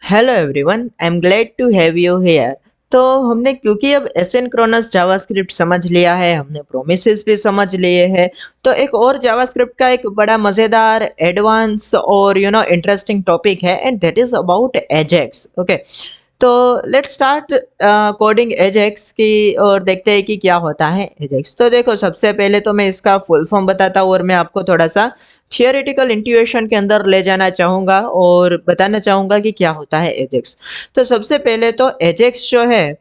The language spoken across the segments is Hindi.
Hello everyone, I am glad to have you here. तो हमने क्योंकि अब एसिंक्रोनस जावास्क्रिप्ट समझ लिया है, हमने प्रोमिसेस भी समझ लिए हैं, तो एक और जावास्क्रिप्ट का एक बड़ा मज़ेदार एडवांस और इंटरेस्टिंग टॉपिक है and that is about Ajax. Okay, तो लेट्स स्टार्ट कोडिंग एजेक्स की और देखते हैं कि क्या होता है एजेक्स। तो देखो, सबसे पहले तो मैं इसका फुल फॉर्म बताता हूँ और मैं आपको थोड़ा सा थियोरेटिकल इंट्यूशन के अंदर ले जाना चाहूँगा और बताना चाहूँगा कि क्या होता है एजेक्स। तो सबसे पहले तो एजेक्स जो है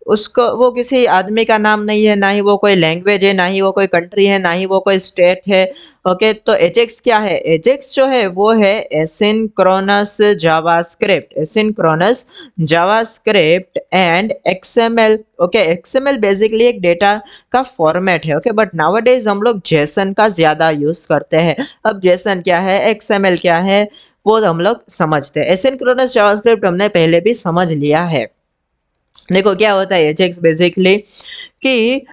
उसको वो किसी आदमी का नाम नहीं है, ना ही वो कोई लैंग्वेज है, ना ही वो कोई कंट्री है, ना ही वो कोई स्टेट है। ओके, तो एजेक्स क्या है? एजेक्स जो है वो है asynchronous JavaScript, asynchronous JavaScript and XML. Okay, XML basically एक डेटा का फॉर्मेट है। ओके, बट नाउअडेज हम लोग जेसन का ज्यादा यूज करते हैं। अब जेसन क्या है, एक्सएमएल क्या है, वो हम लोग समझते हैं। एसिंक्रोनस जावास्क्रिप्ट हमने पहले भी समझ लिया है। देखो क्या होता है एजेक्स बेसिकली कि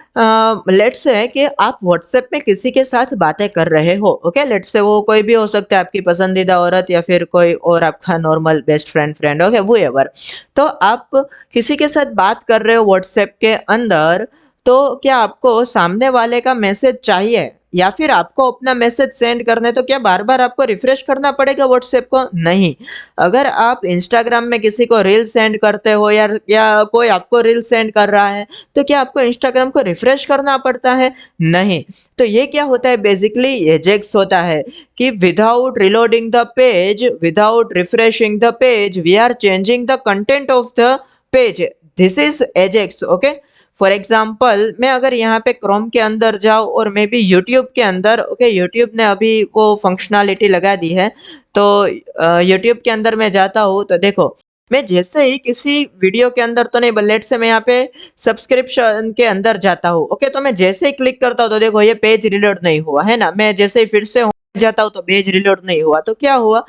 लेट्स से कि आप व्हाट्सएप में किसी के साथ बातें कर रहे हो। ओके, लेट्स से वो कोई भी हो सकता है, आपकी पसंदीदा औरत या फिर कोई और आपका नॉर्मल बेस्ट फ्रेंड। ओके, वो एवर। तो आप किसी के साथ बात कर रहे हो व्हाट्सएप के अंदर, तो क्या आपको सामने वाले का मैसेज चाहिए या फिर आपको अपना मैसेज सेंड करना है, तो क्या बार बार आपको रिफ्रेश करना पड़ेगा व्हाट्सएप को? नहीं। अगर आप इंस्टाग्राम में किसी को रील सेंड करते हो या कोई आपको रील सेंड कर रहा है, तो क्या आपको इंस्टाग्राम को रिफ्रेश करना पड़ता है? नहीं। तो ये क्या होता है बेसिकली, एजेक्स होता है कि without reloading the page, without refreshing the page, we are changing the content of the page. This is Ajax. Okay, for example मैं अगर यहाँ पे क्रोम के अंदर जाऊँ और मे बी यूट्यूब के अंदर, ओके, यूट्यूब ने अभी वो फंक्शनैलिटी लगा दी है, तो यूट्यूब के अंदर मैं जाता हूँ तो देखो, मैं जैसे ही किसी वीडियो के अंदर तो नहीं, बट लेट से मैं यहाँ पे सब्सक्रिप्शन के अंदर जाता हूँ। ओके, तो मैं जैसे ही क्लिक करता हूँ तो देखो ये पेज रिलोड नहीं हुआ है ना। मैं जैसे ही फिर से home जाता हूँ तो पेज रिलोड नहीं हुआ। तो क्या हुआ,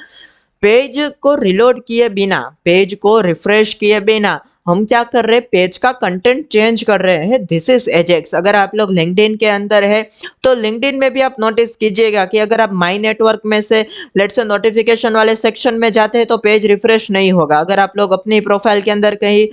पेज को रिलोड किए बिना, पेज को रिफ्रेश किए बिना हम क्या कर रहे हैं, पेज का कंटेंट चेंज कर रहे हैं। This is Ajax. अगर आप लोग लिंक्डइन के अंदर है तो लिंक्डइन में भी आप नोटिस कीजिएगा कि अगर आप माई नेटवर्क में से लेट्स से नोटिफिकेशन वाले सेक्शन में जाते हैं तो पेज रिफ्रेश नहीं होगा। अगर आप लोग अपनी प्रोफाइल के अंदर कहीं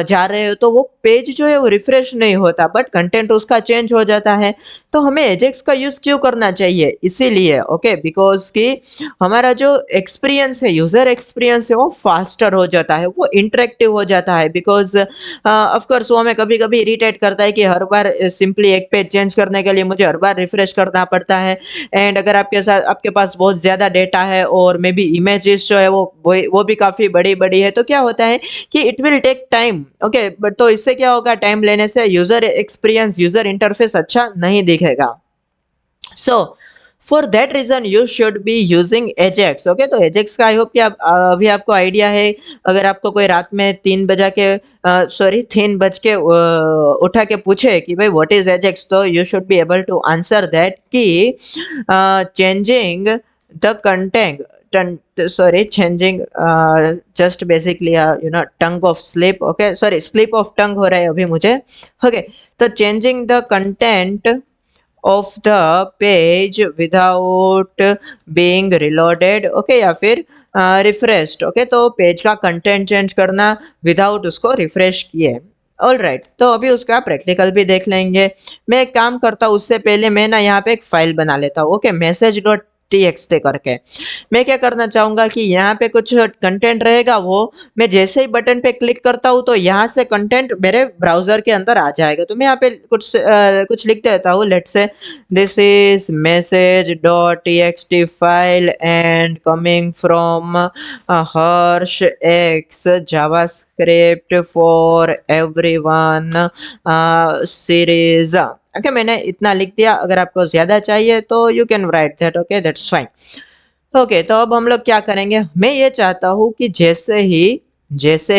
जा रहे हो तो वो पेज जो है वो रिफ्रेश नहीं होता, बट कंटेंट उसका चेंज हो जाता है। तो हमें एजेक्स का यूज क्यों करना चाहिए? इसीलिए, ओके, बिकॉज कि हमारा जो एक्सपीरियंस है, यूजर एक्सपीरियंस है, वो फास्टर हो जाता है, वो इंटरेक्टिव हो जाता है। बिकॉज ऑफ कोर्स वो हमें कभी कभी इरिटेट करता है कि हर बार सिंपली एक पेज चेंज करने के लिए मुझे हर बार रिफ्रेश करना पड़ता है। एंड अगर आपके साथ आपके पास बहुत ज्यादा डेटा है और मे बी इमेजेस जो है वो भी काफी बड़ी बड़ी है, तो क्या होता है कि it will take time. Okay, but तो इससे क्या होगा, टाइम लेने से यूजर एक्सपीरियंस, यूजर इंटरफेस अच्छा नहीं दिखेगा। So for that reason you should be using Ajax. Okay, तो एजेक्स का आई होप कि आप अभी आपको आइडिया है। अगर आपको कोई रात में 3 बज के उठा के पूछे कि भाई व्हाट इज एजेक्स, तो you should be able to answer that कि changing the content, sorry, changing just basically tongue of slip, okay, sorry, slip of tongue हो रहा है अभी मुझे। ओके, तो changing the content of the page without being reloaded, okay, या फिर रिफ्रेश्ड। ओके, तो पेज का कंटेंट चेंज करना विदाउट उसको रिफ्रेश किए। ऑल राइट, तो अभी उसका प्रैक्टिकल भी देख लेंगे। मैं एक काम करता हूँ, उससे पहले मैं ना यहाँ पे एक फाइल बना लेता हूँ। ओके, मैसेज डॉट टीएक्सटी करके। मैं क्या करना चाहूंगा कि यहाँ पे कुछ कंटेंट रहेगा, वो मैं जैसे ही बटन पे क्लिक करता हूँ तो यहाँ से कंटेंट मेरे ब्राउजर के अंदर आ जाएगा। तो मैं यहाँ पे कुछ लिख देता हूँ। Let's say this is message.txt file and coming from Harsh X JavaScript for everyone series। Okay, मैंने इतना लिख दिया। अगर आपको ज्यादा चाहिए तो you can write that. Okay, that's fine. Okay, तो अब हम लोग क्या करेंगे, मैं ये चाहता हूँ कि जैसे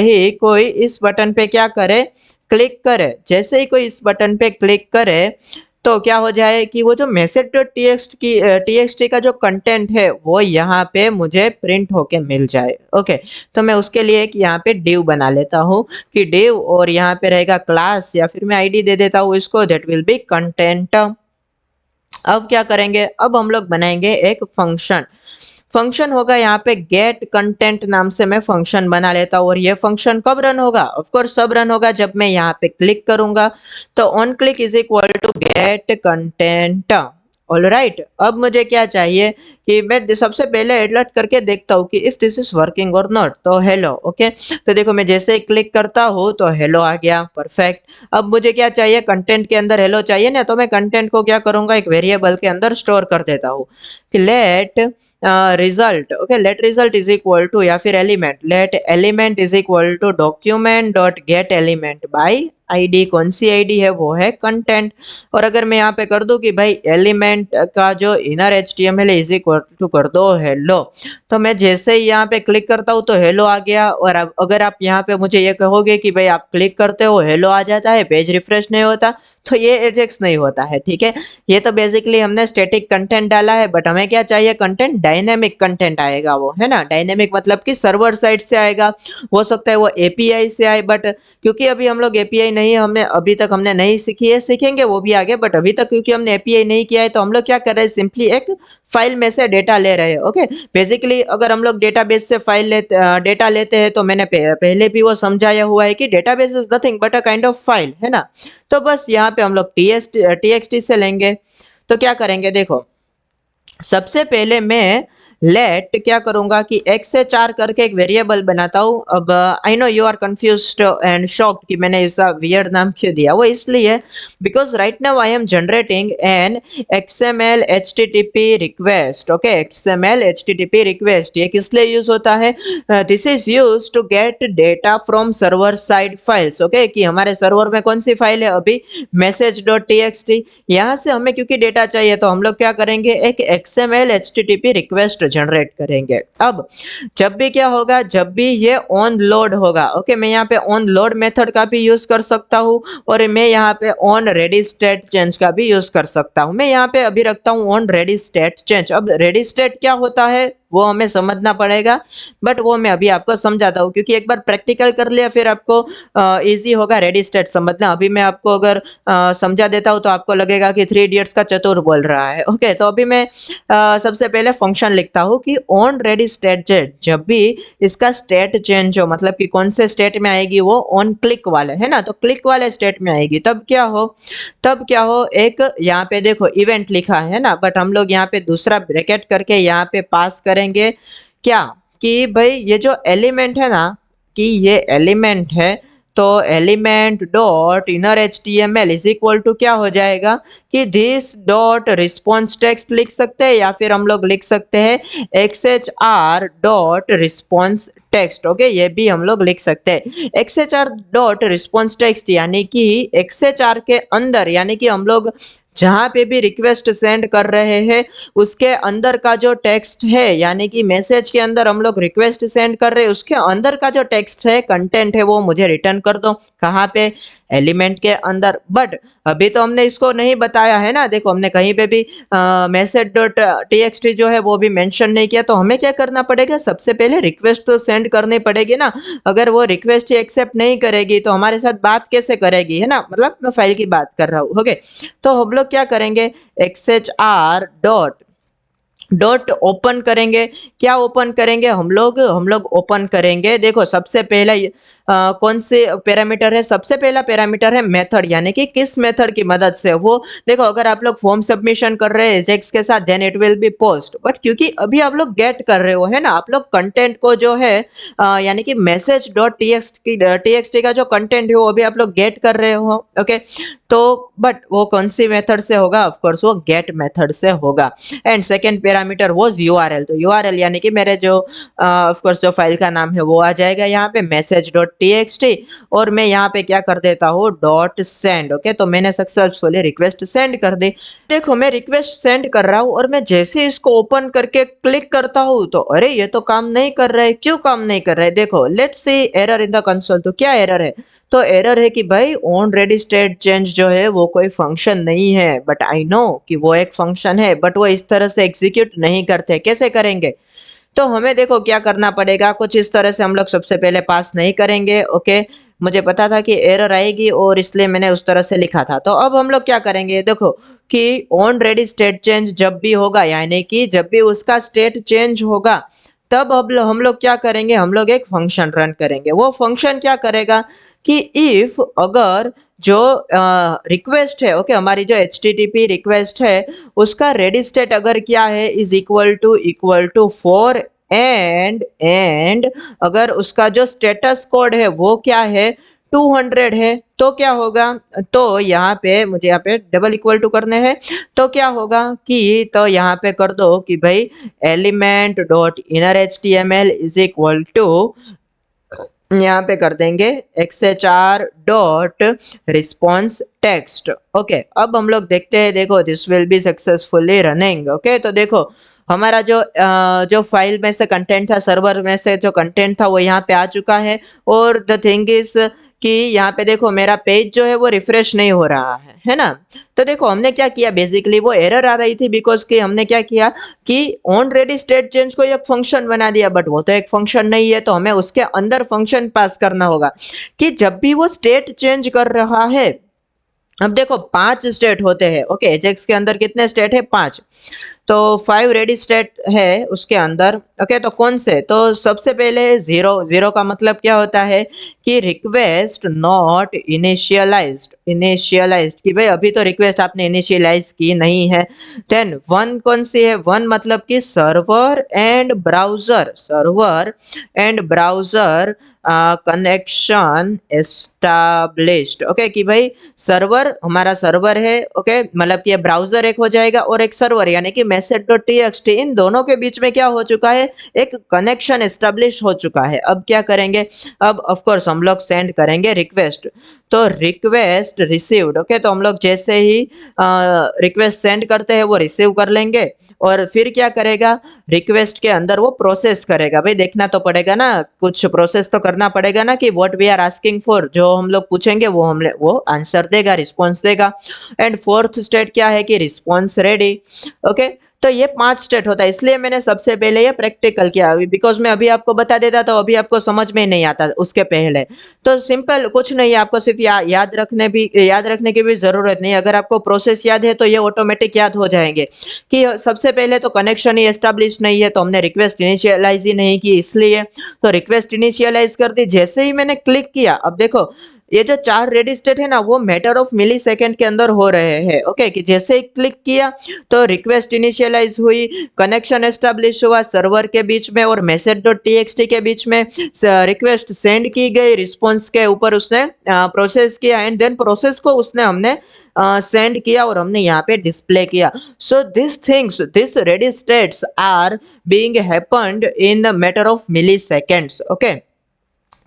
ही कोई इस बटन पे क्या करे, क्लिक करे, जैसे ही कोई इस बटन पे क्लिक करे तो क्या हो जाए कि वो जो मैसेज डॉट टीएक्सटी का जो कंटेंट है वो यहाँ पे मुझे प्रिंट होके मिल जाए। ओके, तो मैं उसके लिए एक यहाँ पे डिव बना लेता हूँ कि डिव, और यहाँ पे रहेगा क्लास या फिर मैं आईडी दे देता हूँ इसको, दैट विल बी कंटेंट। अब क्या करेंगे, अब हम लोग बनाएंगे एक फंक्शन। फंक्शन होगा यहाँ पे गेट कंटेंट नाम से मैं फंक्शन बना लेता हूँ और ये फंक्शन कब रन होगा, ऑफ कोर्स तब रन होगा जब मैं यहाँ पे क्लिक करूंगा। तो on click is equal to get content. All right, अब मुझे क्या चाहिए कि मैं सबसे पहले अलर्ट करके देखता हूँ कि इफ दिस इज वर्किंग और नॉट। तो हेलो, ओके। तो देखो मैं जैसे ही क्लिक करता हूँ तो हेलो आ गया, परफेक्ट। अब मुझे क्या चाहिए, कंटेंट के अंदर हेलो चाहिए ना, तो मैं कंटेंट को क्या करूंगा, एक वेरिएबल के अंदर स्टोर कर देता हूँ कि let result, okay, let result is equal to या फिर element, let element is equal to document dot get element by ID. कौन सी आईडी है, वो है कंटेंट। और अगर मैं यहाँ पे कर दूं कि भाई एलिमेंट का जो इनर एचटीएमएल है इज इक्वल टू कर दो हेलो, तो मैं जैसे ही यहाँ पे क्लिक करता हूँ तो हेलो आ गया। और अब अगर आप यहाँ पे मुझे ये कहोगे कि भाई आप क्लिक करते हो हेलो आ जाता है, पेज रिफ्रेश नहीं होता, तो ये एजेक्स नहीं होता है, ठीक है। ये तो बेसिकली हमने स्टैटिक कंटेंट डाला है, बट हमें क्या चाहिए, कंटेंट डायनेमिक कंटेंट आएगा वो, है ना। डायनेमिक मतलब कि सर्वर साइड से आएगा, हो सकता है वो एपीआई से आए, बट क्योंकि अभी हम लोग एपीआई नहीं, हमने अभी तक हमने नहीं सीखी है, सीखेंगे वो भी आगे, बट अभी तक क्योंकि हमने एपीआई नहीं किया है तो हम लोग क्या कर रहे हैं, सिंपली एक फाइल में से डेटा ले रहे हैं। ओके, बेसिकली अगर हम लोग डेटाबेस से डेटा लेते हैं तो मैंने पहले भी वो समझाया हुआ है कि database is nothing but a kind of file, है ना। तो बस यहाँ पे हम लोग टीएक्सटी से लेंगे। तो क्या करेंगे, देखो सबसे पहले मैं लेट क्या करूंगा कि x से 4 करके एक वेरिएबल बनाता हूँ। अब I know you are confused and shocked कि मैंने ऐसा वियर्ड नाम क्यों दिया, वो इसलिए because right now I am generating an XML HTTP request. Okay, XML HTTP request ये किस लिए यूज होता है, this is use to get data from server side files. Okay, कि हमारे सर्वर में कौन सी फाइल है अभी, message.txt। यहाँ से हमें क्योंकि डेटा चाहिए तो हम लोग क्या करेंगे, एक XML HTTP रिक्वेस्ट जनरेट करेंगे। अब जब भी क्या होगा, जब भी ये ऑन लोड होगा, ओके, मैं यहाँ पे ऑन लोड मेथड का भी यूज कर सकता हूँ और मैं यहाँ पे ऑन रेडी स्टेट चेंज का भी यूज कर सकता हूँ। मैं यहाँ पे अभी रखता हूँ ऑन रेडी स्टेट चेंज। अब रेडी स्टेट क्या होता है वो हमें समझना पड़ेगा, बट वो मैं अभी आपको समझाता हूँ, क्योंकि एक बार प्रैक्टिकल कर लिया फिर आपको इजी होगा रेडी स्टेट समझना। अभी मैं आपको अगर समझा देता हूँ तो आपको लगेगा कि थ्री इडियट्स का चतुर बोल रहा है। ओके, तो अभी मैं सबसे पहले फंक्शन लिखता हूँ कि ऑन रेडी स्टेट चेंज, जब भी इसका स्टेट चेंज हो, मतलब कि कौन से स्टेट में आएगी, वो ऑन क्लिक वाले, है ना, तो क्लिक वाले स्टेट में आएगी। तब क्या हो, एक यहाँ पे देखो इवेंट लिखा है ना, बट हम लोग यहाँ पे दूसरा ब्रैकेट करके यहाँ पे पास करेंगे क्या, कि भाई ये जो एलिमेंट है ना, कि ये एलिमेंट है, तो element dot inner HTML is equal to क्या हो जाएगा कि दिस डॉट रिस्पॉन्स टेक्स्ट लिख सकते हैं, या फिर हम लोग लिख सकते हैं XHR dot response text. Okay, ये भी हम लोग लिख सकते हैं XHR डॉट रिस्पॉन्स टेक्स्ट, यानी कि XHR के अंदर, यानी कि हम लोग जहां पे भी रिक्वेस्ट सेंड कर रहे हैं उसके अंदर का जो टेक्स्ट है, यानी कि मैसेज के अंदर हम लोग रिक्वेस्ट सेंड कर रहे हैं उसके अंदर का जो टेक्स्ट है, कंटेंट है, वो मुझे रिटर्न कर दो। कहाँ पे, एलिमेंट के अंदर। बट अभी तो हमने इसको नहीं बताया है ना, देखो हमने कहीं पे भी मैसेज डॉट टीएक्सटी जो है वो भी मेंशन नहीं किया। तो हमें क्या करना पड़ेगा, सबसे पहले रिक्वेस्ट तो सेंड करनी पड़ेगी ना। अगर वो रिक्वेस्ट ही एक्सेप्ट नहीं करेगी तो हमारे साथ बात कैसे करेगी, है ना, मतलब मैं फाइल की बात कर रहा हूँ। ओके, तो हम लोग क्या करेंगे, XHR डॉट ओपन करेंगे। क्या ओपन करेंगे, हम लोग ओपन करेंगे, देखो सबसे पहला कौन से पैरामीटर है, सबसे पहला पैरामीटर है मेथड, यानी कि किस मेथड की मदद से वो, देखो अगर आप लोग फॉर्म सबमिशन कर रहे हैं एजेक्स के साथ then it will be post, but क्योंकि अभी आप लोग गेट कर रहे हो, है ना, आप लोग कंटेंट को जो है यानी कि मैसेज डॉट टीएक्सटी का जो कंटेंट है वो अभी आप लोग गेट कर रहे हो। ओके, तो बट वो कौन सी मेथड से होगा, ऑफ कोर्स वो गेट मेथड से होगा। And second parameter was URL, तो यूआरएल यानी कि मेरे जो ऑफ कोर्स जो फाइल का नाम है वो आ जाएगा यहाँ पे message.txt, और मैं यहाँ पे क्या कर देता हूँ डॉट सेंड। ओके, तो मैंने सक्सेसफुली रिक्वेस्ट सेंड कर दी। देखो मैं रिक्वेस्ट सेंड कर रहा हूँ और मैं जैसे इसको ओपन करके क्लिक करता हूँ तो अरे ये तो काम नहीं कर रहा है। क्यों काम नहीं कर रहा है, देखो let's see error in the console. तो क्या एरर है, तो एरर है कि भाई ऑन रेडी स्टेट चेंज जो है वो कोई फंक्शन नहीं है, बट आई नो कि वो एक फंक्शन है, बट वो इस तरह से एग्जीक्यूट नहीं करते। कैसे करेंगे, तो हमें देखो क्या करना पड़ेगा, कुछ इस तरह से हम लोग सबसे पहले पास नहीं करेंगे। ओके, मुझे पता था कि एरर आएगी और इसलिए मैंने उस तरह से लिखा था। तो अब हम लोग क्या करेंगे, देखो कि ऑन रेडी स्टेट चेंज जब भी होगा, यानी कि जब भी उसका स्टेट चेंज होगा, तब अब हम लोग क्या करेंगे, हम लोग एक फंक्शन रन करेंगे। वो फंक्शन क्या करेगा कि इफ अगर जो रिक्वेस्ट है, ओके, हमारी जो एचटीटीपी रिक्वेस्ट है उसका रेडी स्टेट अगर क्या है, इज इक्वल टू 4 एंड अगर उसका जो स्टेटस कोड है वो क्या है, 200 है, तो क्या होगा, तो यहाँ पे मुझे यहाँ पे डबल इक्वल टू करने हैं, तो क्या होगा कि तो यहाँ पे कर दो कि भाई element dot inner H T M L is equal to, यहाँ पे कर देंगे XHR dot response text. Okay, अब हम लोग देखते हैं, देखो this will be successfully running. Okay, तो देखो हमारा जो फाइल में से कंटेंट था, सर्वर में से जो कंटेंट था वो यहाँ पे आ चुका है। और द थिंग इज कि यहाँ पे देखो मेरा पेज जो है वो रिफ्रेश नहीं हो रहा है ना। तो देखो हमने क्या किया, बेसिकली वो एरर आ रही थी बिकॉज कि हमने क्या किया कि ऑन रेडी स्टेट चेंज को एक फंक्शन बना दिया, बट वो तो एक फंक्शन नहीं है, तो हमें उसके अंदर फंक्शन पास करना होगा कि जब भी वो स्टेट चेंज कर रहा है। अब देखो 5 स्टेट होते हैं, ओके, एजेक्स के अंदर कितने स्टेट है, 5, तो 5 रेडी स्टेट है उसके अंदर। ओके, तो कौन से, तो सबसे पहले जीरो। जीरो का मतलब क्या होता है कि रिक्वेस्ट नॉट इनिशियलाइज्ड कि भाई अभी तो रिक्वेस्ट आपने इनिशियलाइज की नहीं है। देन वन कौन सी है, वन मतलब कि server and browser connection established. Okay, कि भाई सर्वर, हमारा सर्वर है, ओके, मतलब कि ब्राउजर एक हो जाएगा और एक सर्वर यानी कि message.txt, इन दोनों के बीच में क्या हो चुका है, एक कनेक्शन एस्टेब्लिश हो चुका है। अब क्या करेंगे, अब ऑफ कोर्स हम लोग सेंड करेंगे रिक्वेस्ट, तो रिक्वेस्ट रिसीव्ड। ओके, तो हम लोग जैसे ही रिक्वेस्ट सेंड करते हैं वो रिसीव कर लेंगे और फिर क्या करेगा, रिक्वेस्ट के अंदर वो प्रोसेस करेगा। भाई देखना तो पड़ेगा ना, कुछ प्रोसेस तो करना पड़ेगा ना कि what we are asking for, जो हम लोग पूछेंगे वो आंसर देगा, रिस्पॉन्स देगा। एंड फोर्थ स्टेट क्या है कि रिस्पॉन्स रेडी। ओके, तो ये 5 स्टेट होता है, इसलिए मैंने सबसे पहले ये प्रैक्टिकल किया, बिकॉज मैं अभी आपको बता देता तो अभी आपको समझ में नहीं आता उसके पहले। तो सिंपल कुछ नहीं है, आपको सिर्फ याद रखने की भी जरूरत नहीं। अगर आपको प्रोसेस याद है तो ये ऑटोमेटिक याद हो जाएंगे कि सबसे पहले तो कनेक्शन ही एस्टेब्लिश नहीं है, तो हमने रिक्वेस्ट इनिशियलाइज ही नहीं की, इसलिए तो रिक्वेस्ट इनिशियलाइज कर दी। जैसे ही मैंने क्लिक किया, अब देखो ये जो 4 रेडी स्टेट है ना वो मैटर ऑफ मिली सेकेंड के अंदर हो रहे हैं। ओके, कि जैसे ही क्लिक किया तो रिक्वेस्ट इनिशियलाइज हुई, कनेक्शन एस्टेब्लिश हुआ सर्वर के बीच में और message.txt के बीच में, रिक्वेस्ट सेंड की गई, रिस्पॉन्स के ऊपर उसने प्रोसेस किया एंड देन प्रोसेस को हमने सेंड किया और हमने यहाँ पे डिस्प्ले किया। So this ready states are being happened in the matter of milliseconds. Okay,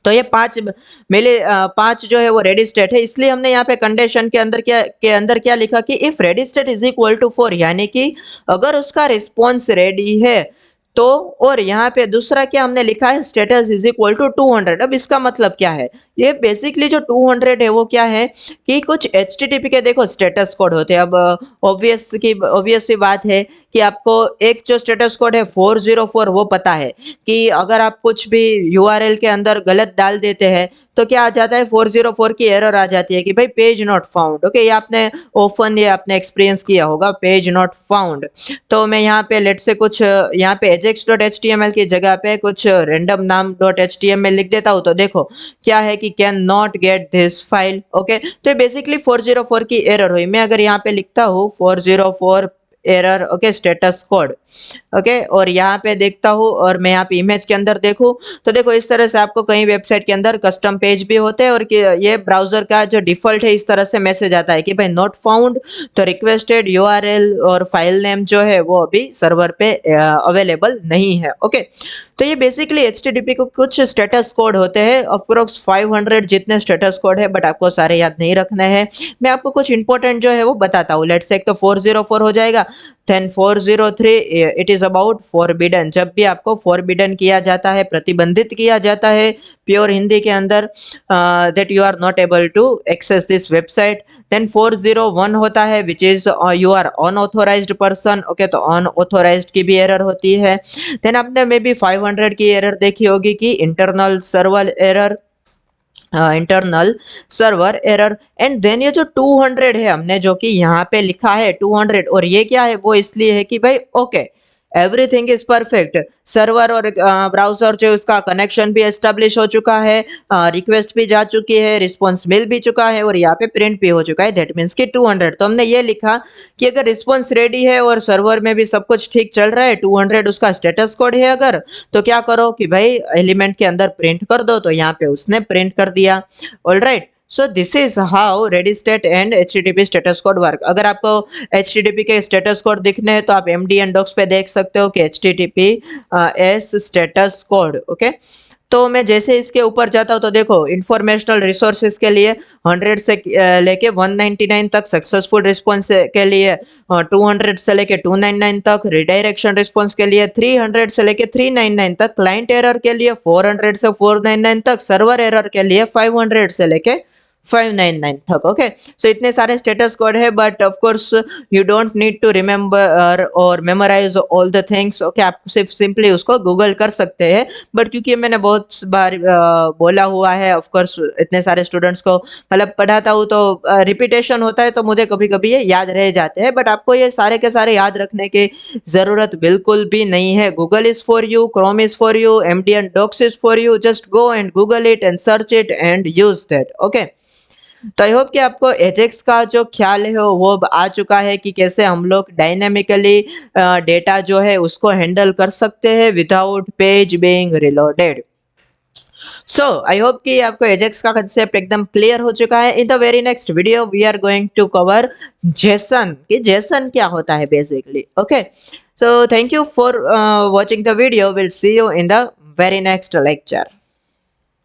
तो ये 5 जो है वो रेडी स्टेट है, इसलिए हमने यहाँ पे कंडीशन के अंदर क्या लिखा कि if ready state is equal to 4, यानी कि अगर उसका रिस्पॉन्स रेडी है तो, और यहाँ पे दूसरा क्या हमने लिखा है, स्टेटस इज इक्वल टू 200। अब इसका मतलब क्या है, ये बेसिकली जो 200 है वो क्या है कि कुछ HTTP के देखो स्टेटस कोड होते हैं। अब ऑब्वियस सी बात है कि आपको एक जो स्टेटस कोड है 404 वो पता है कि अगर आप कुछ भी URL के अंदर गलत डाल देते हैं तो क्या आ जाता है, 404 की एरर आ जाती है कि भाई पेज नॉट फाउंड। ओके, ये आपने एक्सपीरियंस किया होगा, पेज नॉट फाउंड। तो मैं यहाँ पे लेट से कुछ यहाँ पे ajax.html की जगह पे कुछ random नाम .html लिख देता हूँ, तो देखो क्या है कि can not get this file. Okay, तो बेसिकली 404 की एरर हुई। मैं अगर यहाँ पे लिखता हूँ 404 error, okay, status code, okay, और यहाँ पे देखता हूँ और मैं यहाँ पे इमेज के अंदर देखूँ तो देखो इस तरह से आपको कई वेबसाइट के अंदर कस्टम पेज भी होते हैं और कि ये ब्राउजर का जो डिफॉल्ट है इस तरह से मैसेज आता है कि भाई नॉट फाउंड, तो रिक्वेस्टेड URL और फाइल नेम जो है वो अभी सर्वर पे अवेलेबल नहीं है। ओके, तो ये बेसिकली HTTP को कुछ स्टेटस कोड होते हैं, अप्रोक्स 500 जितने स्टेटस कोड है, बट आपको सारे याद नहीं रखने हैं। मैं आपको कुछ इंपॉर्टेंट जो है वो बताता हूँ। लेट्स से एक तो 404 हो जाएगा, then 403 it is about forbidden, जब भी आपको फॉरबिडन किया जाता है, प्रतिबंधित किया जाता है प्योर हिंदी के अंदर, that you are not able to access this website. Then 401 होता है which is you are unauthorized person. Okay, तो अनऑथोराइज्ड की भी एरर होती है। देन आपने मे बी 500 की एरर देखी होगी कि internal server error. Internal server error and then ये जो 200 है हमने जो कि यहाँ पे लिखा है 200 और ये क्या है वो इसलिए है कि भाई okay everything is perfect server और ब्राउजर जो उसका कनेक्शन भी एस्टेब्लिश हो चुका है रिक्वेस्ट भी जा चुकी है रिस्पॉन्स मिल भी चुका है और यहाँ पे प्रिंट भी हो चुका है दैट मीन्स कि 200 तो हमने ये लिखा कि अगर रिस्पॉन्स रेडी है और सर्वर में भी सब कुछ ठीक चल रहा है 200 उसका स्टेटस कोड है अगर तो क्या करो कि भाई एलिमेंट के अंदर प्रिंट कर दो तो यहाँ पे उसने प्रिंट कर दिया all right so this is how ready state and HTTP status code work अगर आपको HTTP के स्टेटस कोड दिखने हैं तो आप MDN डॉक्स पे देख सकते हो कि HTTP S status code okay तो मैं जैसे इसके ऊपर जाता हूँ तो देखो इंफॉर्मेशनल रिसोर्सेज के लिए 100 से लेके 199 तक सक्सेसफुल रिस्पॉन्स के लिए 200 से लेके 299 तक रिडायरेक्शन रिस्पॉन्स के लिए 300 से लेके 399 तक क्लाइंट एरर के लिए 400 से 499 तक सर्वर एरर के लिए 500 से लेके 599 तक ओके सो इतने सारे स्टेटस कोड है but of course you don't need to remember और memorise all the things okay आप सिर्फ सिंपली उसको गूगल कर सकते हैं बट क्योंकि मैंने बहुत बार बोला हुआ है ऑफ कोर्स इतने सारे स्टूडेंट्स को मतलब पढ़ाता हूँ तो रिपीटेशन होता है तो मुझे कभी कभी ये याद रह जाते हैं बट आपको ये सारे के सारे याद रखने की जरूरत बिल्कुल भी नहीं है Google is for you Chrome is for you MDN docs is for you just go and Google it and search it and use that okay तो आई होप कि आपको एजेक्स का जो ख्याल है वो अब आ चुका है कि कैसे हम लोग डायनेमिकली डेटा जो है उसको हैंडल कर सकते हैं without page being reloaded so I hope कि आपको एजेक्स का कंसेप्ट एकदम क्लियर हो चुका है in the very next video we are going to cover JSON कि जेसन क्या होता है basically okay so thank you for watching the video will see you in the very next lecture